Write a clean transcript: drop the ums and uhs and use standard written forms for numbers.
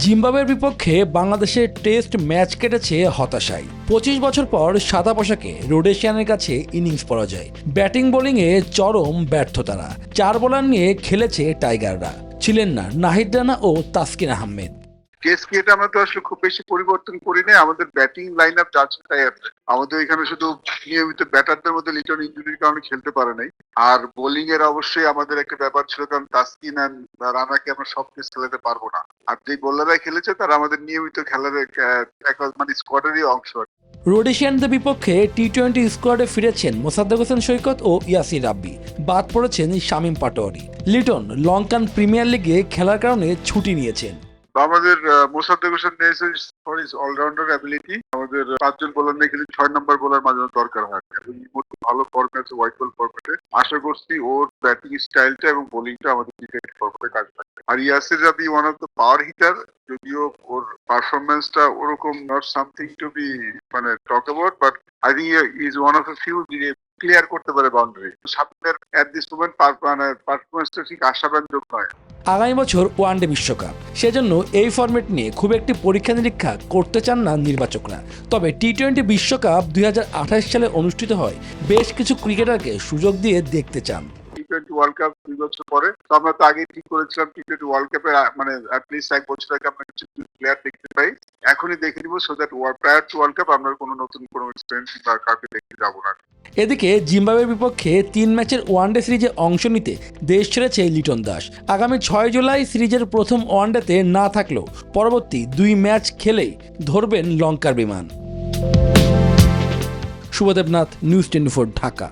জিম্বাবুয়ের বিপক্ষে বাংলাদেশের টেস্ট ম্যাচ কেটেছে হতাশায়। ২৫ বছর পর সাদা পোশাকে রোডেশিয়ানের কাছে ইনিংস পরাজয়। ব্যাটিং বোলিংয়ে চরম ব্যর্থতারা। ৪ বোলার নিয়ে খেলেছে টাইগাররা। ছিলেন না নাহিদ রানা ও তাসকিন আহমেদ। টেস্ট ক্রিকেটে আমরা তো আসলে খুব বেশি পরিবর্তন করি নাই। আমাদের ব্যাটিং লাইন আপ যা ছিল তাই আছে। আমাদের এখানে শুধু নিয়মিত ব্যাটারদের মধ্যে লিটন ইনজুরির কারণে খেলতে পারে নাই। আর বোলিং এর অবশ্যই আমাদের একটা ব্যাপার ছিল, কারণ তাসকিন আর রানাকে আমরা সব টেস্ট খেলাতে পারবো না। আর যে বোলাররা খেলেছে তারা আমাদের নিয়মিত খেলার মানে স্কোয়াডেরই অংশ। রোডেশিয়ানদের বিপক্ষে টি-20 স্কোয়াডে ফিরেছেন মোসাদ্দেক হোসেন সৈকত ও ইয়াসির রাব্বি। বাদ পড়েছেন শামীম পাটোয়ারি। লিটন লঙ্কান প্রিমিয়ার লিগে খেলার কারণে ছুটি নিয়েছেন। আমাদের Mosaddek Hossain for his allrounder ability. আমাদের 5 জন বোলার নিয়ে খেলে 6 নম্বর বোলার মাঝে মাঝে দরকার হয় এবং ভালো ফর্মে আছে, হোয়াইট বল ফর্মেটে। আশা করছি ওর ব্যাটিং স্টাইলটা এবং বোলিংটা আমাদের ক্রিকেট ফর্মেটে কাজ লাগবে। আর ইয়াসির রাবি one of the power hitter, যদিও ওর পারফরমেন্সটা ওরকম নট সামথিং টু বি মানে talk about, but I think he is one of the few যে ক্লিয়ার করতে পারে বাউন্ডারি। সামনের অ্যাট দিস মোমেন্ট পারফরমেন্সটা ঠিক আশাব্যঞ্জক নয়। আগামী বছর ওয়ানডে বিশ্বকাপ, সেজন্য এই ফরম্যাট নিয়ে খুব একটি পরীক্ষা নিরীক্ষা করতে চান না নির্বাচকরা। তবে টি-20 বিশ্বকাপ 2028 সালে অনুষ্ঠিত হয়, বেশ কিছু ক্রিকেটারকে সুযোগ দিয়ে দেখতে চান। টি-20 ওয়ার্ল্ড কাপ 2 বছর পরে, তো আমরা তো আগেই ঠিক করেছিলাম টি-20 ওয়ার্ল্ড কাপের মানে অ্যাটলিস্ট 1 বছর আগে আমরা কিছু প্লেয়ার দেখতে পাই। এখনই দেখে নিব, so that prior to world cup আমরা কোনো নতুন কোনো এক্সপেরিয়েন্স বা কাউকে দেখতে যাবো না। এদিকে জিম্বাবুয়ের বিপক্ষে 3 ম্যাচের ওয়ানডে সিরিজে অংশ নিতে দেশ ছেড়েছে লিটন দাস। আগামী 6 জুলাই সিরিজের প্রথম ওয়ানডেতে না থাকলেও পরবর্তী 2 ম্যাচ খেলেই ধরবেন লঙ্কার বিমান। শুভদেবনাথ, নিউজ 24, ঢাকা।